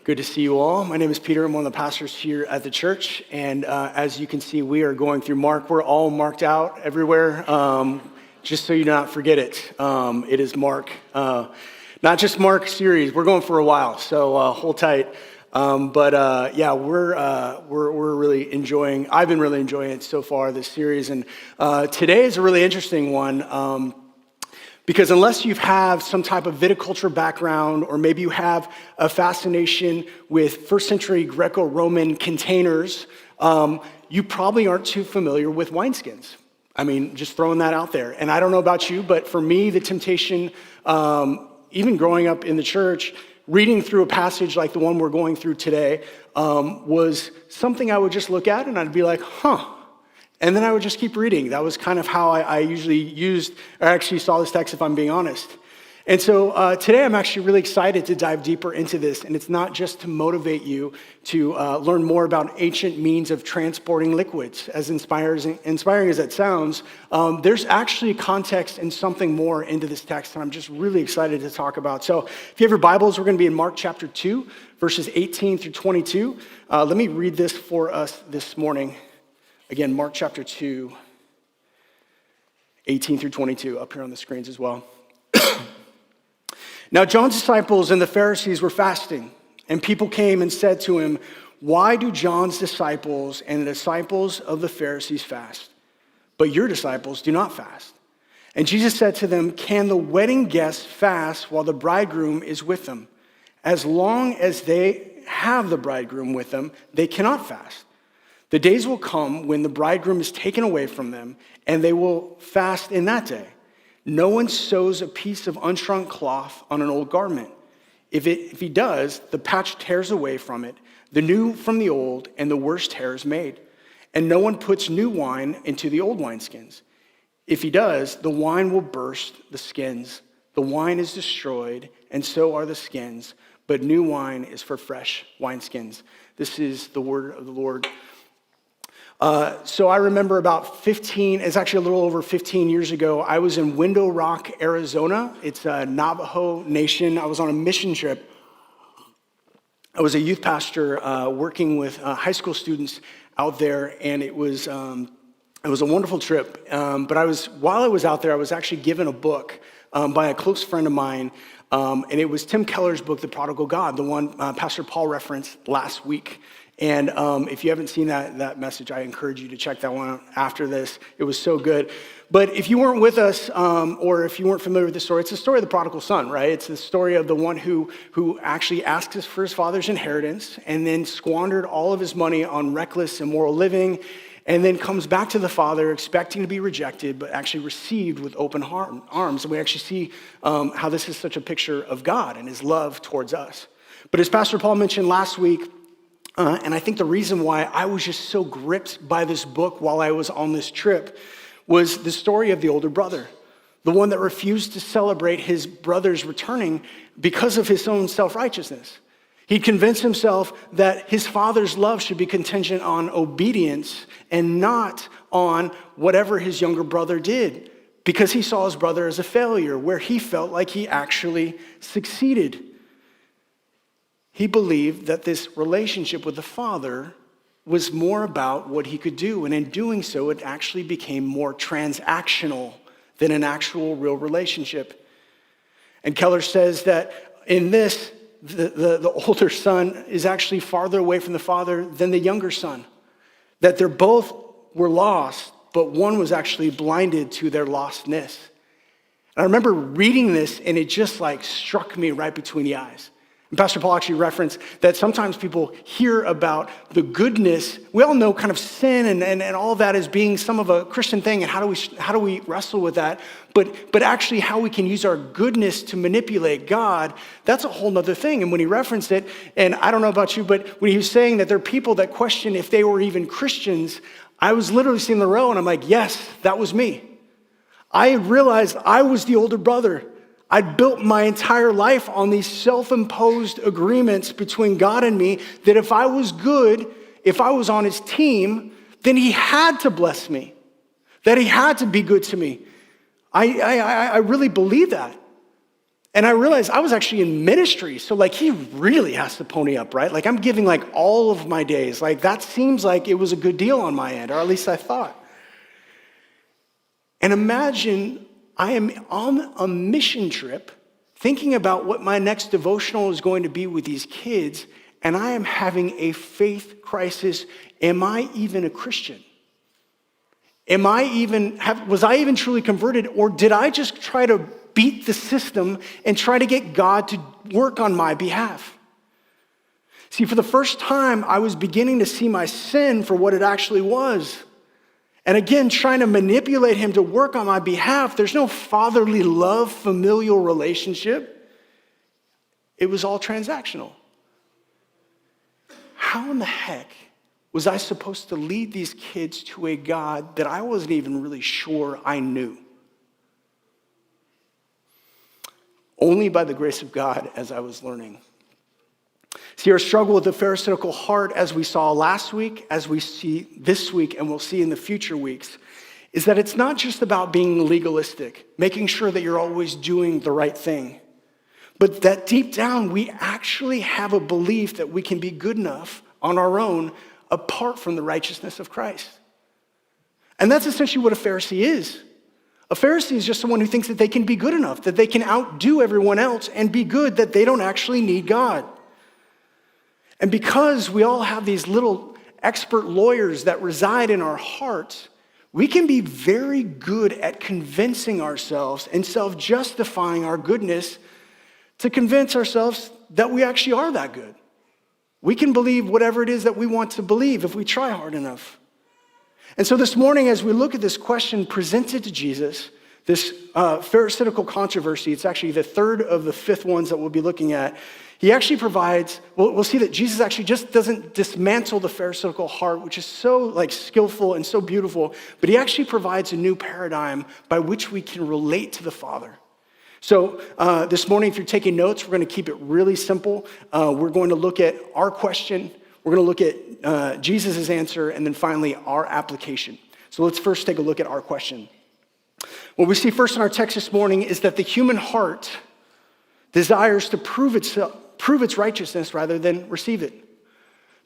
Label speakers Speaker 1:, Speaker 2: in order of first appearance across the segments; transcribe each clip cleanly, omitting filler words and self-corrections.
Speaker 1: Good to see you all. My name is Peter. I'm one of the pastors here at the church. And as you can see, we are going through Mark. We're all marked out everywhere, just so you not forget it. It is Mark. Not just Mark series. We're going for a while, so hold tight. Yeah, we're really enjoying, I've been really enjoying it so far, this series. And today is a really interesting one. Because unless you have some type of viticulture background, or maybe you have a fascination with first century Greco-Roman containers, you probably aren't too familiar with wineskins. I mean, just throwing that out there. And I don't know about you, but for me, the temptation, even growing up in the church, reading through a passage like the one we're going through today, was something I would just look at and I'd be like, huh. And then I would just keep reading. That was kind of how I usually used, or actually saw this text, if I'm being honest. And so today I'm actually really excited to dive deeper into this. And it's not just to motivate you to learn more about ancient means of transporting liquids. As inspiring as that sounds, there's actually context and something more into this text that I'm just really excited to talk about. So if you have your Bibles, we're going to be in Mark chapter 2, verses 18 through 22. Let me read this for us this morning. Again, Mark chapter 2, 18 through 22, up here on the screens as well. Now John's disciples and the Pharisees were fasting, and people came and said to him, "Why do John's disciples and the disciples of the Pharisees fast, but your disciples do not fast?" And Jesus said to them, "Can the wedding guests fast while the bridegroom is with them? As long as they have the bridegroom with them, they cannot fast. The days will come when the bridegroom is taken away from them, and they will fast in that day. No one sews a piece of unshrunk cloth on an old garment. If he does, the patch tears away from it, the new from the old, and the worse tear is made. And no one puts new wine into the old wineskins. If he does, the wine will burst the skins. The wine is destroyed, and so are the skins. But new wine is for fresh wineskins." This is the word of the Lord. So I remember it's actually a little over 15 years ago, I was in Window Rock, Arizona. It's a Navajo nation. I was on a mission trip. I was a youth pastor working with high school students out there, and it was a wonderful trip. But while I was out there, I was actually given a book by a close friend of mine, and it was Tim Keller's book, The Prodigal God, the one Pastor Paul referenced last week. And if you haven't seen that message, I encourage you to check that one out after this. It was so good. But if you weren't with us, or if you weren't familiar with the story, it's the story of the prodigal son, right? It's the story of the one who actually asked for his father's inheritance and then squandered all of his money on reckless, immoral living, and then comes back to the father expecting to be rejected, but actually received with open arms. And we actually see how this is such a picture of God and his love towards us. But as Pastor Paul mentioned last week, and I think the reason why I was just so gripped by this book while I was on this trip was the story of the older brother, the one that refused to celebrate his brother's returning because of his own self-righteousness. He convinced himself that his father's love should be contingent on obedience and not on whatever his younger brother did, because he saw his brother as a failure, where he felt like he actually succeeded. He believed that this relationship with the Father was more about what he could do, and in doing so, it actually became more transactional than an actual real relationship. And Keller says that in this, the older son is actually farther away from the Father than the younger son, that they're both were lost, but one was actually blinded to their lostness. And I remember reading this, and it just struck me right between the eyes. And Pastor Paul actually referenced that sometimes people hear about the goodness. We all know kind of sin and all that as being some of a Christian thing, and how do we wrestle with that? But actually how we can use our goodness to manipulate God, that's a whole nother thing. And when he referenced it, and I don't know about you, but when he was saying that there are people that question if they were even Christians, I was literally sitting in the row and I'm like, yes, that was me. I realized I was the older brother. I'd built my entire life on these self-imposed agreements between God and me that if I was good, if I was on his team, then he had to bless me, that he had to be good to me. I really believe that. And I realized I was actually in ministry. So like he really has to pony up, right? Like I'm giving like all of my days. Like that seems like it was a good deal on my end, or at least I thought. And imagine I am on a mission trip thinking about what my next devotional is going to be with these kids, and I am having a faith crisis. Am I even a Christian? Was I even truly converted, or did I just try to beat the system and try to get God to work on my behalf? See, for the first time, I was beginning to see my sin for what it actually was. And again, trying to manipulate him to work on my behalf. There's no fatherly love, familial relationship. It was all transactional. How in the heck was I supposed to lead these kids to a God that I wasn't even really sure I knew? Only by the grace of God as I was learning. See, our struggle with the Pharisaical heart, as we saw last week, as we see this week, and we'll see in the future weeks, is that it's not just about being legalistic, making sure that you're always doing the right thing, but that deep down we actually have a belief that we can be good enough on our own apart from the righteousness of Christ. And that's essentially what a Pharisee is. A Pharisee is just someone who thinks that they can be good enough, that they can outdo everyone else and be good, that they don't actually need God. And because we all have these little expert lawyers that reside in our hearts, we can be very good at convincing ourselves and self-justifying our goodness to convince ourselves that we actually are that good. We can believe whatever it is that we want to believe if we try hard enough. And so this morning, as we look at this question presented to Jesus, this Pharisaical controversy, it's actually the third of the fifth ones that we'll be looking at. He actually provides, we'll see that Jesus actually just doesn't dismantle the Pharisaical heart, which is so like skillful and so beautiful, but he actually provides a new paradigm by which we can relate to the Father. So this morning, if you're taking notes, we're going to keep it really simple. We're going to look at our question, we're going to look at Jesus' answer, and then finally our application. So let's first take a look at our question. What we see first in our text this morning is that the human heart desires to prove its righteousness rather than receive it.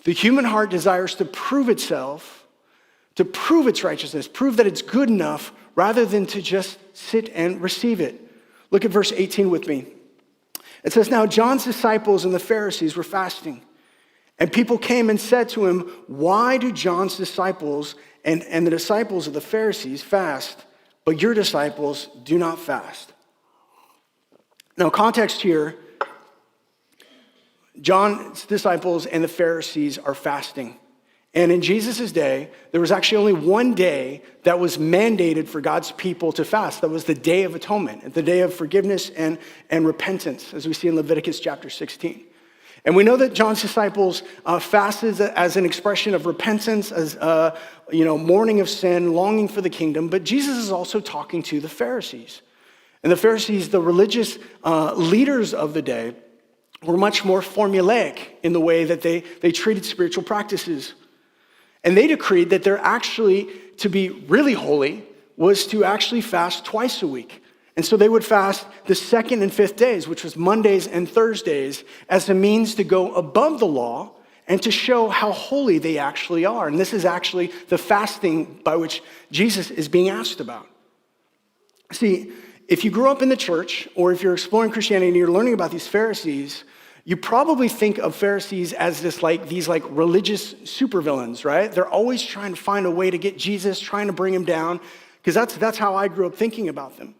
Speaker 1: The human heart desires to prove itself, to prove its righteousness, prove that it's good enough rather than to just sit and receive it. Look at verse 18 with me. It says, "Now John's disciples and the Pharisees were fasting, and people came and said to him, 'Why do John's disciples and the disciples of the Pharisees fast, but your disciples do not fast?'" Now, context here, John's disciples and the Pharisees are fasting. And in Jesus' day, there was actually only one day that was mandated for God's people to fast. That was the Day of Atonement, the day of forgiveness and repentance, as we see in Leviticus chapter 16. And we know that John's disciples fasted as an expression of repentance, as mourning of sin, longing for the kingdom. But Jesus is also talking to the Pharisees. And the Pharisees, the religious leaders of the day, were much more formulaic in the way that they treated spiritual practices. And they decreed that they're actually, to be really holy, was to actually fast twice a week. And so they would fast the second and fifth days, which was Mondays and Thursdays, as a means to go above the law and to show how holy they actually are. And this is actually the fasting by which Jesus is being asked about. See, if you grew up in the church, or if you're exploring Christianity and you're learning about these Pharisees, you probably think of Pharisees as these religious supervillains, right? They're always trying to find a way to get Jesus, trying to bring him down, because that's how I grew up thinking about them.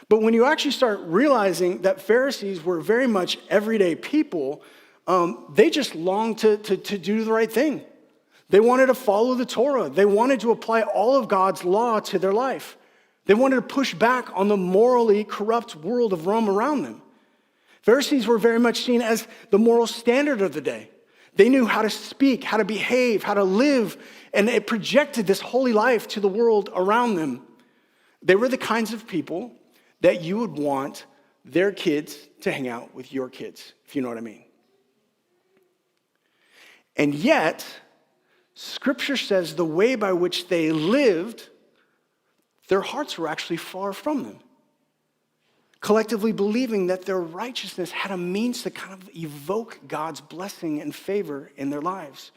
Speaker 1: But when you actually start realizing that Pharisees were very much everyday people, they just longed to do the right thing. They wanted to follow the Torah. They wanted to apply all of God's law to their life. They wanted to push back on the morally corrupt world of Rome around them. Pharisees were very much seen as the moral standard of the day. They knew how to speak, how to behave, how to live, and it projected this holy life to the world around them. They were the kinds of people that you would want their kids to hang out with your kids, if you know what I mean. And yet, Scripture says the way by which they lived, their hearts were actually far from them. collectively believing that their righteousness had a means to kind of evoke God's blessing and favor in their lives.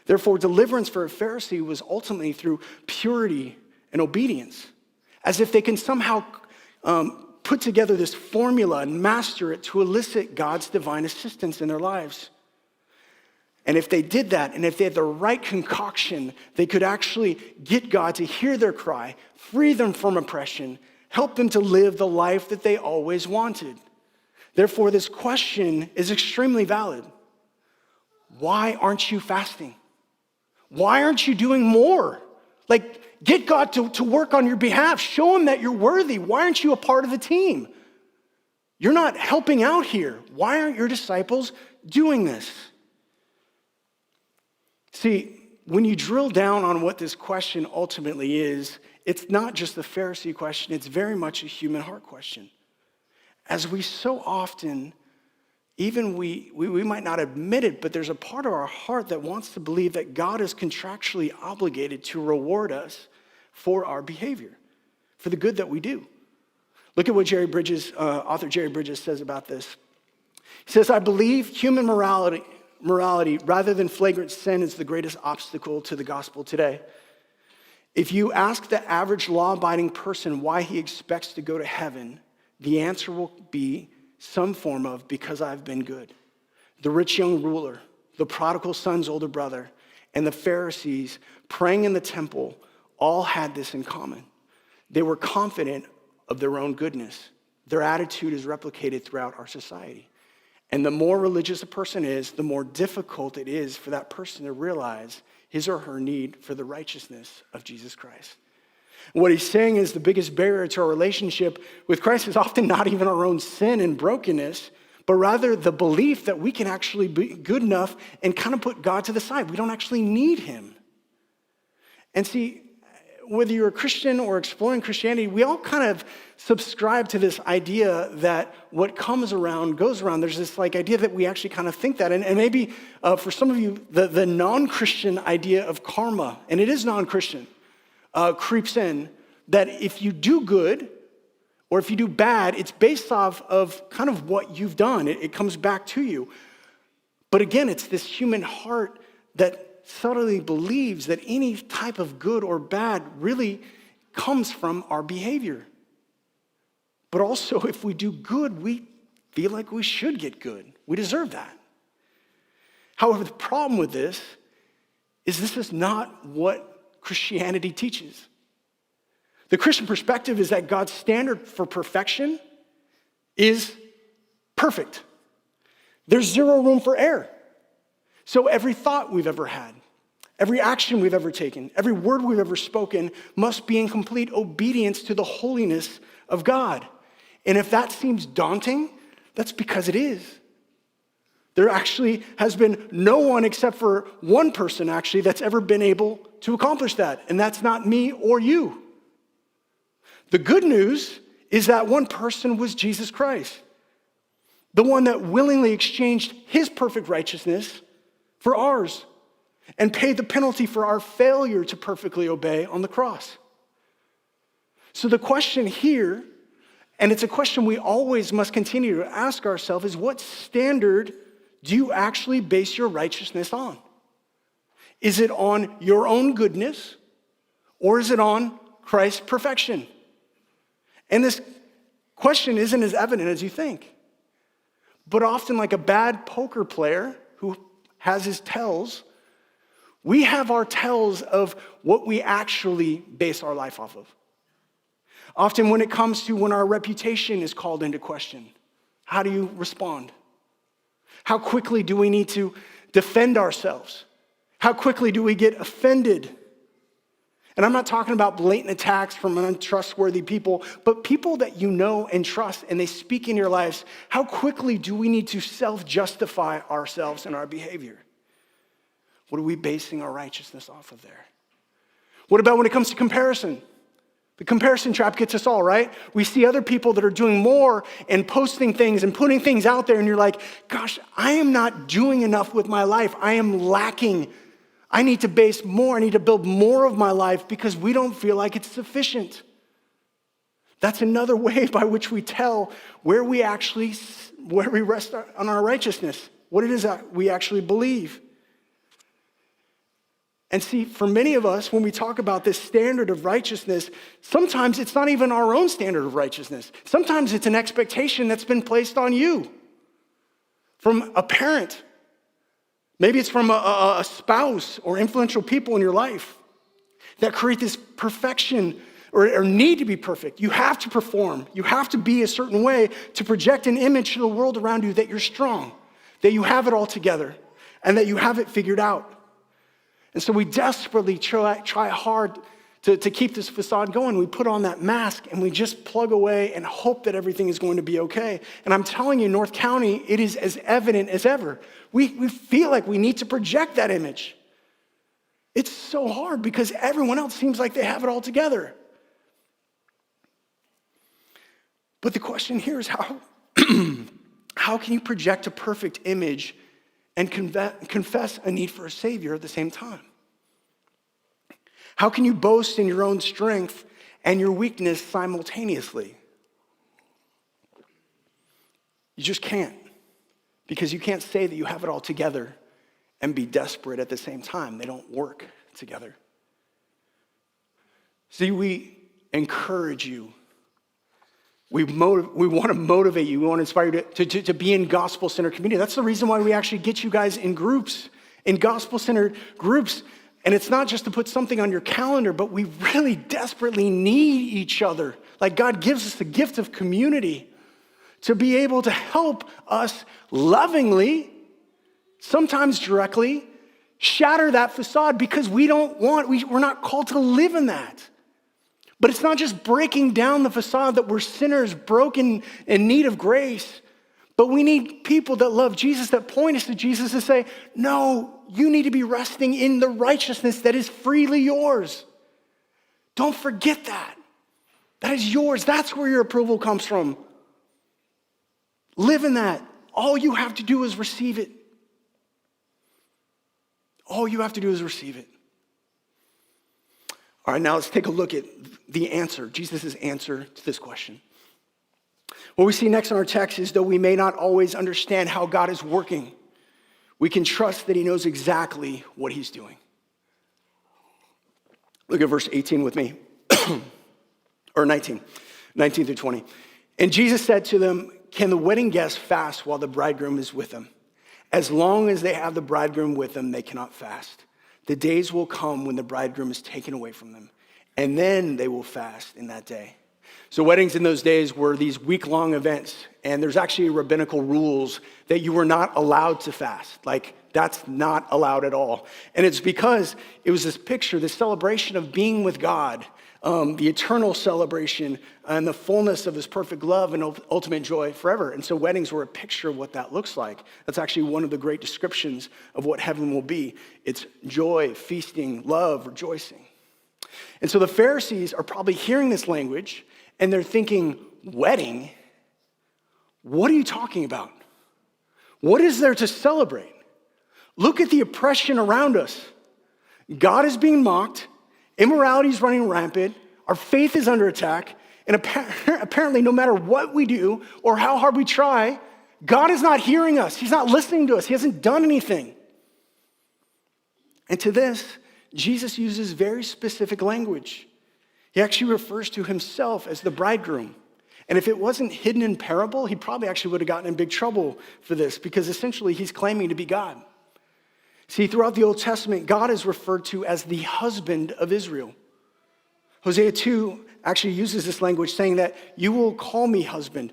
Speaker 1: Therefore, deliverance for a Pharisee was ultimately through purity and obedience, as if they can somehow put together this formula and master it to elicit God's divine assistance in their lives. And if they did that, and if they had the right concoction, they could actually get God to hear their cry, free them from oppression, help them to live the life that they always wanted. Therefore, this question is extremely valid. Why aren't you fasting? Why aren't you doing more? Like, get God to work on your behalf. Show him that you're worthy. Why aren't you a part of the team? You're not helping out here. Why aren't your disciples doing this? See, when you drill down on what this question ultimately is, it's not just the Pharisee question, it's very much a human heart question. As we so often, even we might not admit it, but there's a part of our heart that wants to believe that God is contractually obligated to reward us for our behavior, for the good that we do. Look at what author Jerry Bridges says about this. He says, I believe human morality rather than flagrant sin is the greatest obstacle to the gospel today. If you ask the average law-abiding person why he expects to go to heaven, the answer will be some form of because I've been good. The rich young ruler, the prodigal son's older brother, and the Pharisees praying in the temple all had this in common. They were confident of their own goodness. Their attitude is replicated throughout our society. And the more religious a person is, the more difficult it is for that person to realize his or her need for the righteousness of Jesus Christ. What he's saying is the biggest barrier to our relationship with Christ is often not even our own sin and brokenness, but rather the belief that we can actually be good enough and kind of put God to the side. We don't actually need him. And see, whether you're a Christian or exploring Christianity, we all kind of subscribe to this idea that what comes around goes around. There's this idea that we actually kind of think that. And maybe for some of you, the non-Christian idea of karma, and it is non-Christian, creeps in, that if you do good or if you do bad, it's based off of kind of what you've done. It comes back to you. But again, it's this human heart that subtly believes that any type of good or bad really comes from our behavior. But also, if we do good, we feel like we should get good. We deserve that. However, the problem with this is not what Christianity teaches. The Christian perspective is that God's standard for perfection is perfect. There's zero room for error. So every thought we've ever had, every action we've ever taken, every word we've ever spoken must be in complete obedience to the holiness of God. And if that seems daunting, that's because it is. There actually has been no one except for one person actually that's ever been able to accomplish that, and that's not me or you. The good news is that one person was Jesus Christ, the one that willingly exchanged his perfect righteousness for ours and paid the penalty for our failure to perfectly obey on the cross. So the question here, and it's a question we always must continue to ask ourselves, is what standard do you actually base your righteousness on? Is it on your own goodness, or is it on Christ's perfection? And this question isn't as evident as you think. But often, like a bad poker player who has his tells, we have our tells of what we actually base our life off of. Often when it comes to when our reputation is called into question, how do you respond? How quickly do we need to defend ourselves? How quickly do we get offended? And I'm not talking about blatant attacks from untrustworthy people, but people that you know and trust and they speak in your lives. How quickly do we need to self-justify ourselves and our behavior? What are we basing our righteousness off of there? What about when it comes to comparison? The comparison trap gets us all, right? We see other people that are doing more and posting things and putting things out there, and you're like, gosh, I am not doing enough with my life. I am lacking. I need to base more. I need to build more of my life because we don't feel like it's sufficient. That's another way by which we tell where we rest on our righteousness, what it is that we actually believe. And see, for many of us, when we talk about this standard of righteousness, sometimes it's not even our own standard of righteousness. Sometimes it's an expectation that's been placed on you from a parent. Maybe it's from a spouse or influential people in your life that create this perfection or need to be perfect. You have to perform. You have to be a certain way to project an image to the world around you that you're strong, that you have it all together, and that you have it figured out. And so we desperately try hard to keep this facade going. We put on that mask and we just plug away and hope that everything is going to be okay. And I'm telling you, North County, it is as evident as ever. We feel like we need to project that image. It's so hard because everyone else seems like they have it all together. But the question here is how can you project a perfect image and confess a need for a Savior at the same time? How can you boast in your own strength and your weakness simultaneously? You just can't, because you can't say that you have it all together and be desperate at the same time. They don't work together. See, we encourage you. We want to motivate you. We want to inspire you to be in gospel-centered community. That's the reason why we actually get you guys in groups, in gospel-centered groups. And it's not just to put something on your calendar, but we really desperately need each other. Like God gives us the gift of community to be able to help us lovingly, sometimes directly, shatter that facade because we're not called to live in that. But it's not just breaking down the facade that we're sinners, broken, in need of grace. But we need people that love Jesus, that point us to Jesus and say, no, you need to be resting in the righteousness that is freely yours. Don't forget that. That is yours. That's where your approval comes from. Live in that. All you have to do is receive it. All you have to do is receive it. All right, now let's take a look at the answer, Jesus' answer to this question. What we see next in our text is, though we may not always understand how God is working, we can trust that he knows exactly what he's doing. Look at verse 18 with me, or 19 through 20. And Jesus said to them, can the wedding guests fast while the bridegroom is with them? As long as they have the bridegroom with them, they cannot fast. The days will come when the bridegroom is taken away from them, and then they will fast in that day. So weddings in those days were these week-long events, and there's actually rabbinical rules that you were not allowed to fast. Like, that's not allowed at all. And it's because it was this picture, this celebration of being with God, the eternal celebration and the fullness of his perfect love and ultimate joy forever. And so weddings were a picture of what that looks like. That's actually one of the great descriptions of what heaven will be. It's joy, feasting, love, rejoicing. And so the Pharisees are probably hearing this language and they're thinking, wedding? What are you talking about? What is there to celebrate? Look at the oppression around us. God is being mocked. Immorality is running rampant. Our faith is under attack. And apparently, no matter what we do or how hard we try, God is not hearing us. He's not listening to us. He hasn't done anything. And to this, Jesus uses very specific language. He actually refers to himself as the bridegroom. And if it wasn't hidden in parable, he probably actually would have gotten in big trouble for this, because essentially he's claiming to be God. See, throughout the Old Testament, God is referred to as the husband of Israel. Hosea 2 actually uses this language, saying that you will call me husband.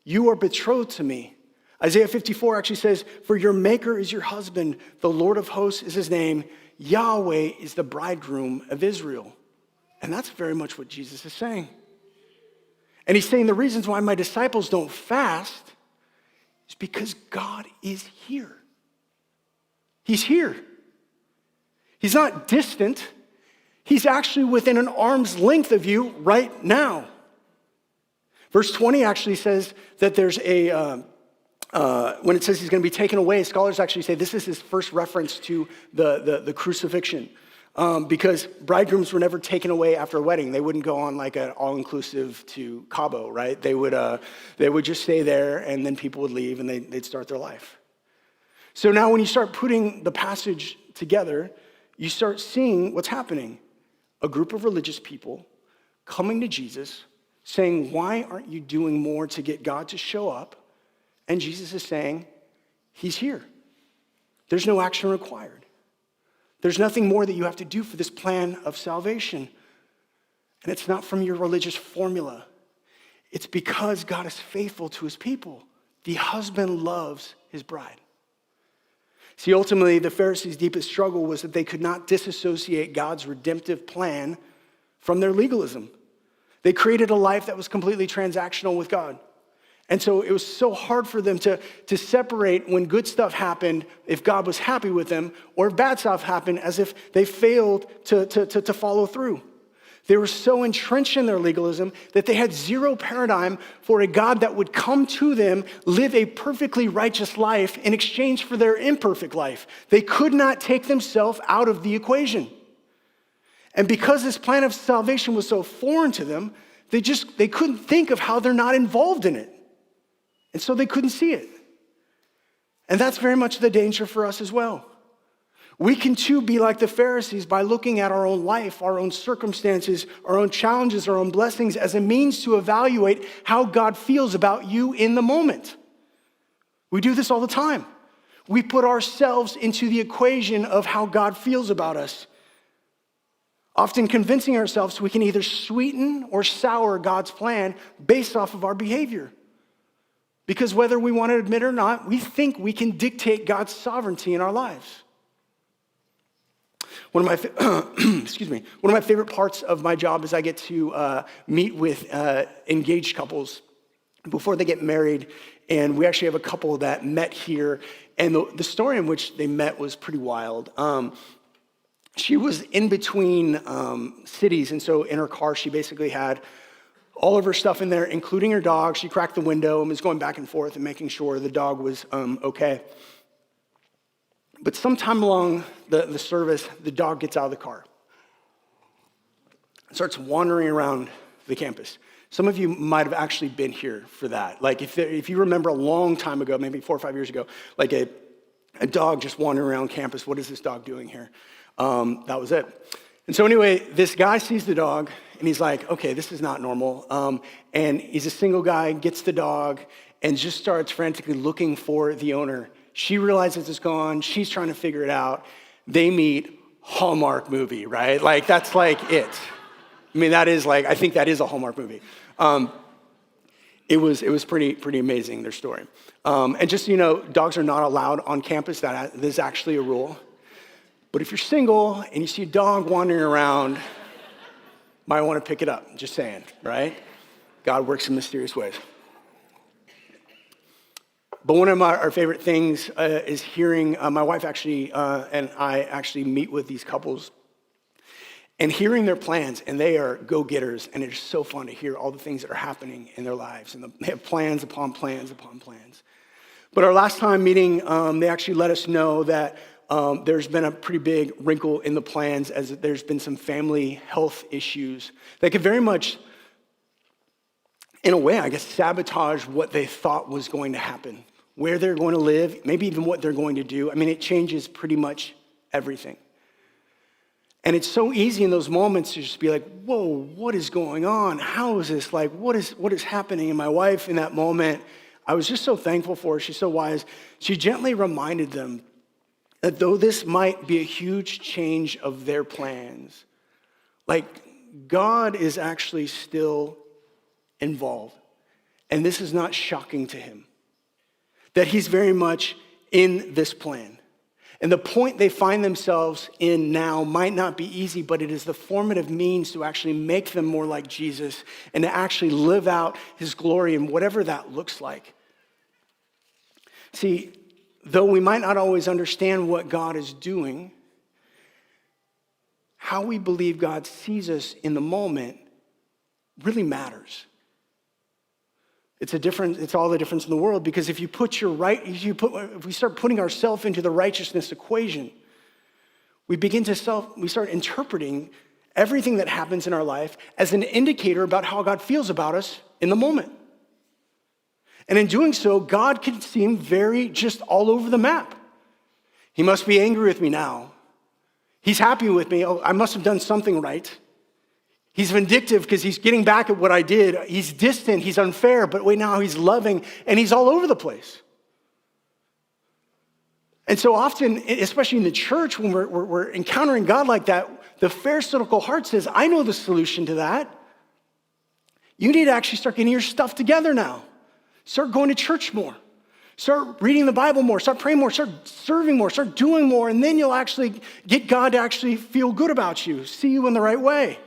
Speaker 1: You are betrothed to me. Isaiah 54 actually says, for your maker is your husband. The Lord of hosts is his name. Yahweh is the bridegroom of Israel. And that's very much what Jesus is saying. And he's saying the reasons why my disciples don't fast is because God is here. He's here. He's not distant. He's actually within an arm's length of you right now. Verse 20 actually says that there's when it says he's going to be taken away, scholars actually say this is his first reference to the crucifixion. because bridegrooms were never taken away after a wedding. They wouldn't go on like an all-inclusive to Cabo, right? They would just stay there, and then people would leave, and they'd start their life. So now when you start putting the passage together, you start seeing what's happening. A group of religious people coming to Jesus, saying, why aren't you doing more to get God to show up? And Jesus is saying, he's here. There's no action required. There's nothing more that you have to do for this plan of salvation. And it's not from your religious formula. It's because God is faithful to his people. The husband loves his bride. See, ultimately, the Pharisees' deepest struggle was that they could not disassociate God's redemptive plan from their legalism. They created a life that was completely transactional with God. And so it was so hard for them to separate when good stuff happened, if God was happy with them, or if bad stuff happened, as if they failed to follow through. They were so entrenched in their legalism that they had zero paradigm for a God that would come to them, live a perfectly righteous life in exchange for their imperfect life. They could not take themselves out of the equation. And because this plan of salvation was so foreign to them, they couldn't think of how they're not involved in it. And so they couldn't see it. And that's very much the danger for us as well. We can too be like the Pharisees by looking at our own life, our own circumstances, our own challenges, our own blessings as a means to evaluate how God feels about you in the moment. We do this all the time. We put ourselves into the equation of how God feels about us, often convincing ourselves we can either sweeten or sour God's plan based off of our behavior. Because whether we want to admit it or not, we think we can dictate God's sovereignty in our lives. One of my favorite parts of my job is I get to meet with engaged couples before they get married, and we actually have a couple that met here, and the story in which they met was pretty wild. She was in between cities, and so in her car she basically had all of her stuff in there, including her dog. She cracked the window and was going back and forth and making sure the dog was okay. But sometime along the service, the dog gets out of the car and starts wandering around the campus. Some of you might have actually been here for that. Like if you remember a long time ago, maybe 4 or 5 years ago, like a dog just wandering around campus. What is this dog doing here? That was it. And so anyway, this guy sees the dog and he's like, okay, this is not normal. And he's a single guy, gets the dog and just starts frantically looking for the owner. She realizes it's gone. She's trying to figure it out. They meet. Hallmark movie, right? Like, that's like it. I mean, that is like, I think that is a Hallmark movie. It was pretty amazing, their story. And just, dogs are not allowed on campus. That is actually a rule. But if you're single and you see a dog wandering around, might want to pick it up. Just saying, right? God works in mysterious ways. But one of our favorite things is hearing, my wife actually and I actually meet with these couples and hearing their plans, and they are go-getters, and it's so fun to hear all the things that are happening in their lives, and they have plans upon plans upon plans. But our last time meeting, they actually let us know that there's been a pretty big wrinkle in the plans as there's been some family health issues that could very much, in a way, I guess, sabotage what they thought was going to happen. Where they're going to live, maybe even what they're going to do. I mean, it changes pretty much everything. And it's so easy in those moments to just be like, whoa, what is going on? How is this? Like, what is happening? And my wife in that moment, I was just so thankful for her. She's so wise. She gently reminded them that though this might be a huge change of their plans, like God is actually still involved. And this is not shocking to him. That he's very much in this plan. And the point they find themselves in now might not be easy, but it is the formative means to actually make them more like Jesus and to actually live out his glory and whatever that looks like. See, though we might not always understand what God is doing, how we believe God sees us in the moment really matters. It's all the difference in the world, because if we start putting ourselves into the righteousness equation, we start interpreting everything that happens in our life as an indicator about how God feels about us in the moment. And in doing so, God can seem very just all over the map. He must be angry with me now. He's happy with me. Oh, I must have done something right. He's vindictive because he's getting back at what I did. He's distant, he's unfair, but wait, now he's loving, and he's all over the place. And so often, especially in the church, when we're encountering God like that, the pharisaical heart says, I know the solution to that. You need to actually start getting your stuff together now. Start going to church more. Start reading the Bible more. Start praying more. Start serving more. Start doing more. And then you'll actually get God to actually feel good about you, see you in the right way.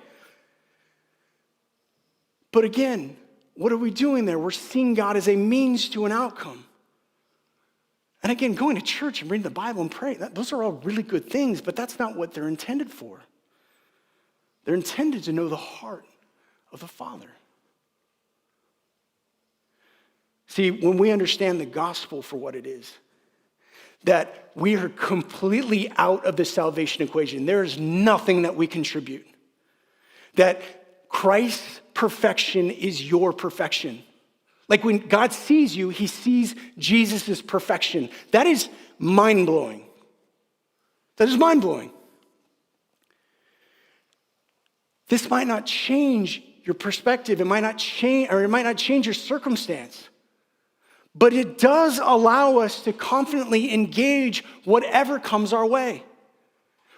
Speaker 1: But again, what are we doing there? We're seeing God as a means to an outcome. And again, going to church and reading the Bible and praying, those are all really good things, but that's not what they're intended for. They're intended to know the heart of the Father. See, when we understand the gospel for what it is, that we are completely out of the salvation equation. There is nothing that we contribute. That Christ's perfection is your perfection. Like when God sees you, he sees Jesus' perfection. That is mind-blowing. That is mind-blowing. This might not change your perspective. It might not change your circumstance. But it does allow us to confidently engage whatever comes our way.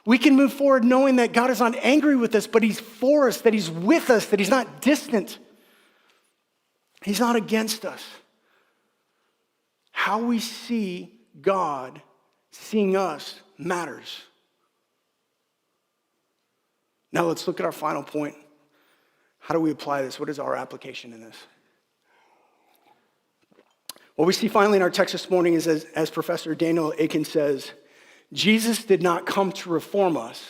Speaker 1: We can move forward knowing that God is not angry with us, but he's for us, that he's with us, that he's not distant. He's not against us. How we see God seeing us matters. Now let's look at our final point. How do we apply this? What is our application in this? What we see finally in our text this morning is, as Professor Daniel Akin says, Jesus did not come to reform us,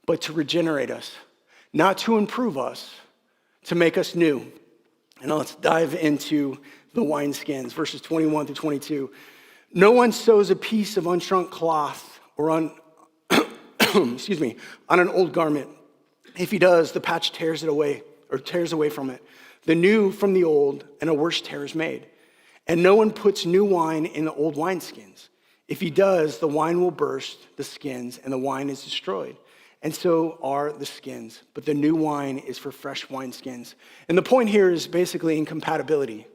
Speaker 1: but to regenerate us, not to improve us, to make us new. And now let's dive into the wineskins, verses 21 to 22. No one sews a piece of unshrunk cloth or on an old garment. If he does, the patch tears away from it. The new from the old, and a worse tear is made. And no one puts new wine in the old wineskins. If he does, the wine will burst the skins, and the wine is destroyed. And so are the skins. But the new wine is for fresh wineskins. And the point here is basically incompatibility.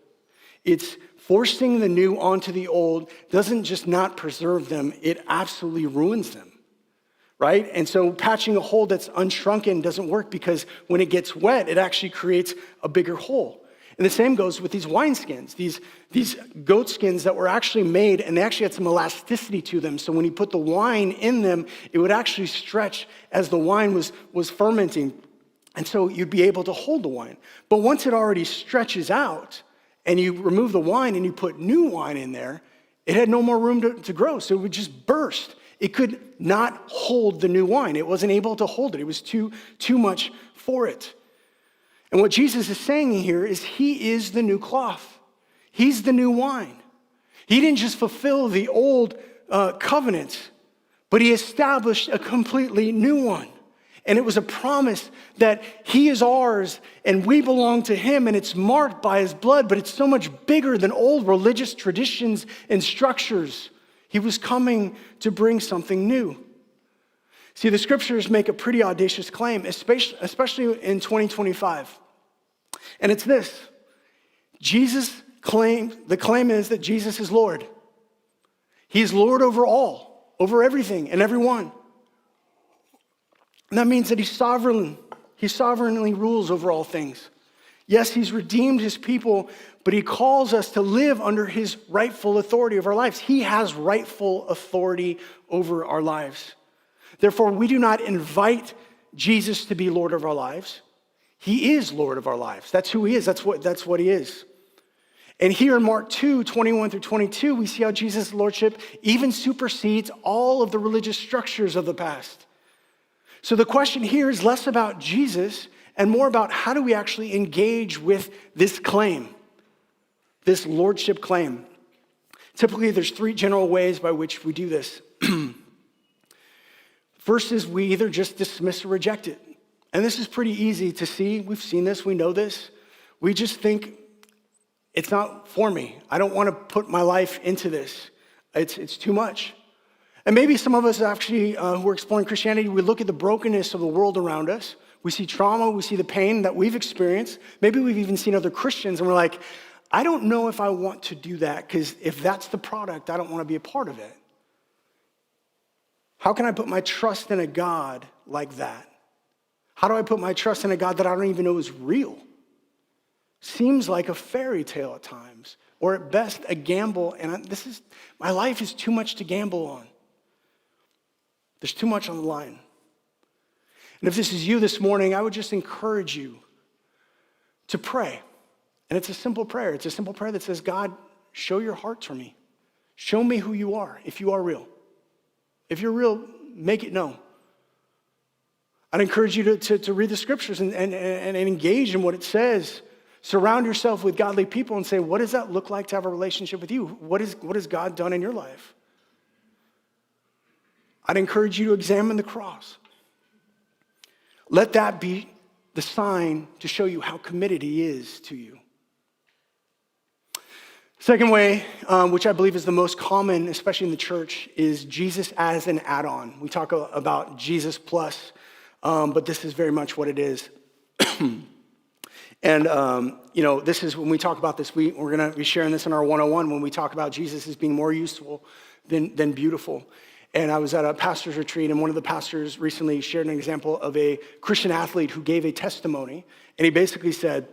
Speaker 1: It's forcing the new onto the old doesn't just not preserve them, it absolutely ruins them. Right? And so patching a hole that's unshrunken doesn't work because when it gets wet, it actually creates a bigger hole. And the same goes with these wineskins, these goat skins that were actually made, and they actually had some elasticity to them. So when you put the wine in them, it would actually stretch as the wine was fermenting. And so you'd be able to hold the wine. But once it already stretches out, and you remove the wine and you put new wine in there, it had no more room to grow. So it would just burst. It could not hold the new wine. It wasn't able to hold it. It was too much for it. And what Jesus is saying here is he is the new cloth. He's the new wine. He didn't just fulfill the old covenant, but he established a completely new one. And it was a promise that he is ours and we belong to him, and it's marked by his blood, but it's so much bigger than old religious traditions and structures. He was coming to bring something new. See, the scriptures make a pretty audacious claim, especially in 2025. And it's this. The claim is that Jesus is Lord. He is Lord over all, over everything and everyone. And that means that he's sovereign. He sovereignly rules over all things. Yes, he's redeemed his people, but he calls us to live under his rightful authority of our lives. He has rightful authority over our lives. Therefore, we do not invite Jesus to be Lord of our lives. He is Lord of our lives. That's who he is. That's what he is. And here in Mark 2, 21 through 22, we see how Jesus' lordship even supersedes all of the religious structures of the past. So the question here is less about Jesus and more about how do we actually engage with this claim, this lordship claim. Typically, there's three general ways by which we do this. versus we either just dismiss or reject it. And this is pretty easy to see. We've seen this, we know this. We just think, it's not for me. I don't want to put my life into this. It's too much. And maybe some of us actually who are exploring Christianity, we look at the brokenness of the world around us. We see trauma, we see the pain that we've experienced. Maybe we've even seen other Christians and we're like, I don't know if I want to do that because if that's the product, I don't want to be a part of it. How can I put my trust in a God like that? How do I put my trust in a God that I don't even know is real? Seems like a fairy tale at times, or at best a gamble, and my life is too much to gamble on. There's too much on the line. And if this is you this morning, I would just encourage you to pray. And it's a simple prayer. It's a simple prayer that says, God, show your heart to me. Show me who you are, if you are real. If you're real, make it known. I'd encourage you to read the scriptures and engage in what it says. Surround yourself with godly people and say, what does that look like to have a relationship with you? What has God done in your life? I'd encourage you to examine the cross. Let that be the sign to show you how committed he is to you. Second way, which I believe is the most common, especially in the church, is Jesus as an add-on. We talk about Jesus plus, but this is very much what it is. And, this is when we talk about this, we're going to be sharing this in our 101 when we talk about Jesus as being more useful than beautiful. And I was at a pastor's retreat, and one of the pastors recently shared an example of a Christian athlete who gave a testimony. And he basically said,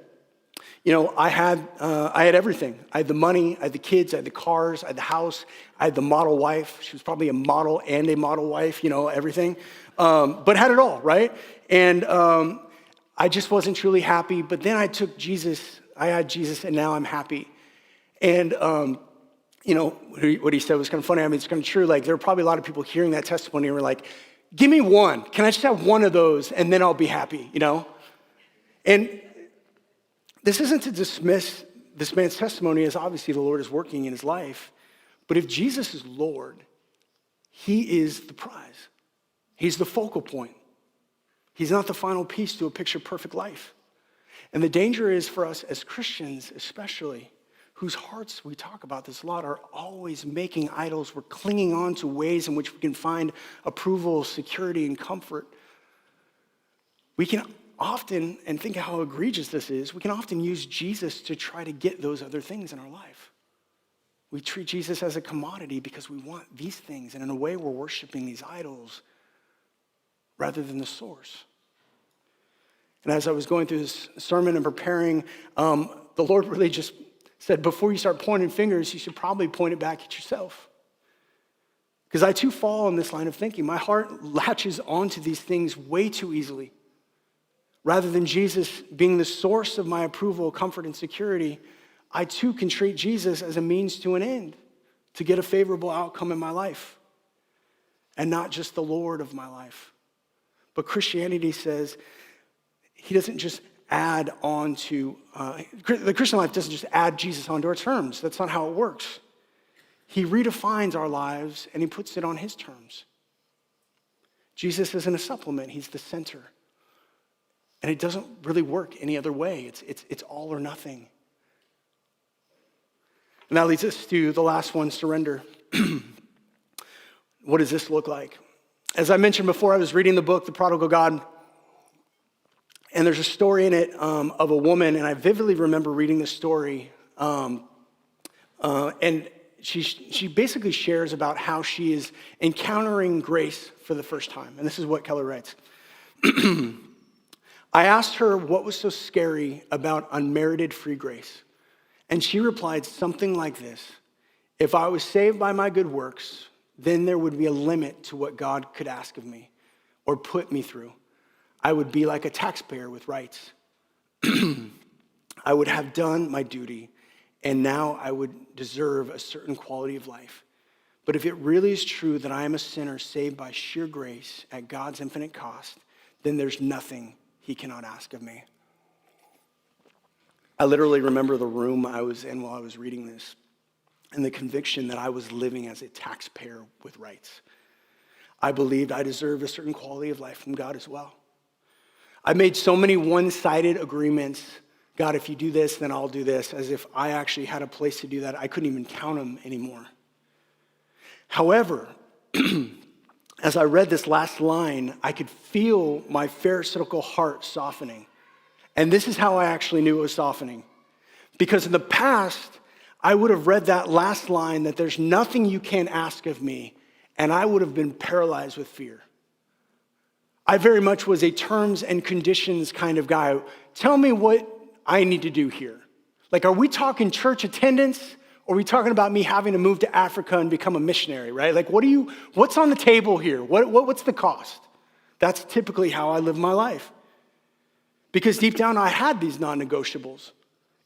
Speaker 1: I had everything. I had the money, I had the kids, I had the cars, I had the house, I had the model wife. She was probably a model and a model wife, everything. But had it all, right? And I just wasn't truly happy, but then I took Jesus, I had Jesus, and now I'm happy. And, what he said was kind of funny. I mean, it's kind of true. Like, there are probably a lot of people hearing that testimony and were like, give me one. Can I just have one of those, and then I'll be happy, And this isn't to dismiss this man's testimony, as obviously the Lord is working in his life. But if Jesus is Lord, he is the prize. He's the focal point. He's not the final piece to a picture-perfect life. And the danger is for us as Christians, especially, whose hearts, we talk about this a lot, are always making idols. We're clinging on to ways in which we can find approval, security, and comfort. We can often, and think how egregious this is, we can often use Jesus to try to get those other things in our life. We treat Jesus as a commodity because we want these things, and in a way we're worshiping these idols rather than the source. And as I was going through this sermon and preparing, the Lord really just said, before you start pointing fingers, you should probably point it back at yourself. Because I too fall in this line of thinking. My heart latches onto these things way too easily. Rather than Jesus being the source of my approval, comfort, and security, I too can treat Jesus as a means to an end, to get a favorable outcome in my life, and not just the Lord of my life. But Christianity says he doesn't just add on to, the Christian life doesn't just add Jesus onto our terms. That's not how it works. He redefines our lives and he puts it on his terms. Jesus isn't a supplement, he's the center. And it doesn't really work any other way. It's all or nothing. And that leads us to the last one, surrender. What does this look like? As I mentioned before, I was reading the book, The Prodigal God, and there's a story in it of a woman, and I vividly remember reading this story, and she basically shares about how she is encountering grace for the first time, and this is what Keller writes. I asked her what was so scary about unmerited free grace, and she replied something like this: if I was saved by my good works, then there would be a limit to what God could ask of me or put me through. I would be like a taxpayer with rights. I would have done my duty, and now I would deserve a certain quality of life. But if it really is true that I am a sinner saved by sheer grace at God's infinite cost, then there's nothing he cannot ask of me. I literally remember the room I was in while I was reading this, and the conviction that I was living as a taxpayer with rights. I believed I deserved a certain quality of life from God as well. I made so many one-sided agreements. God, if you do this, then I'll do this, as if I actually had a place to do that. I couldn't even count them anymore. However, as I read this last line, I could feel my pharisaical heart softening. And this is how I actually knew it was softening. Because in the past, I would have read that last line that there's nothing you can ask of me, and I would have been paralyzed with fear. I very much was a terms and conditions kind of guy. Tell me what I need to do here. Like, are we talking church attendance? Or are we talking about me having to move to Africa and become a missionary, right? Like, what's on the table here? What's the cost? That's typically how I live my life. Because deep down, I had these non-negotiables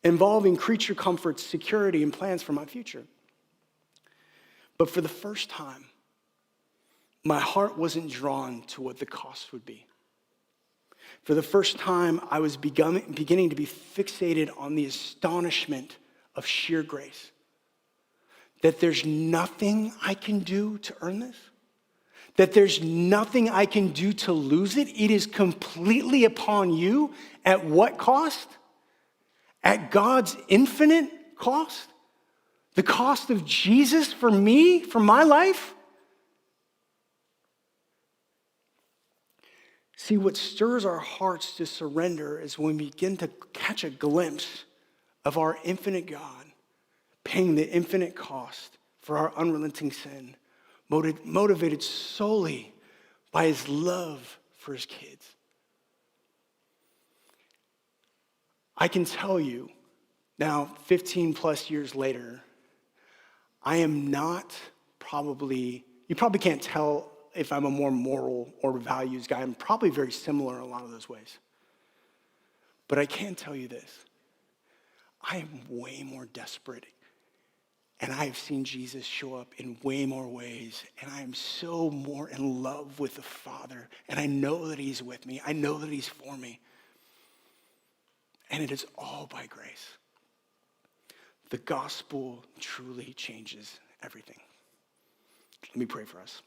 Speaker 1: involving creature comforts, security, and plans for my future. But for the first time, my heart wasn't drawn to what the cost would be. For the first time, I was beginning to be fixated on the astonishment of sheer grace. That there's nothing I can do to earn this. That there's nothing I can do to lose it. It is completely upon you. At what cost? At God's infinite cost? The cost of Jesus for me, for my life? See, what stirs our hearts to surrender is when we begin to catch a glimpse of our infinite God paying the infinite cost for our unrelenting sin, motivated solely by his love for his kids. I can tell you now, 15 plus years later, I am not you probably can't tell if I'm a more moral or values guy. I'm probably very similar in a lot of those ways. But I can tell you this. I am way more desperate. And I have seen Jesus show up in way more ways. And I am so more in love with the Father. And I know that he's with me. I know that he's for me. And it is all by grace. The gospel truly changes everything. Let me pray for us.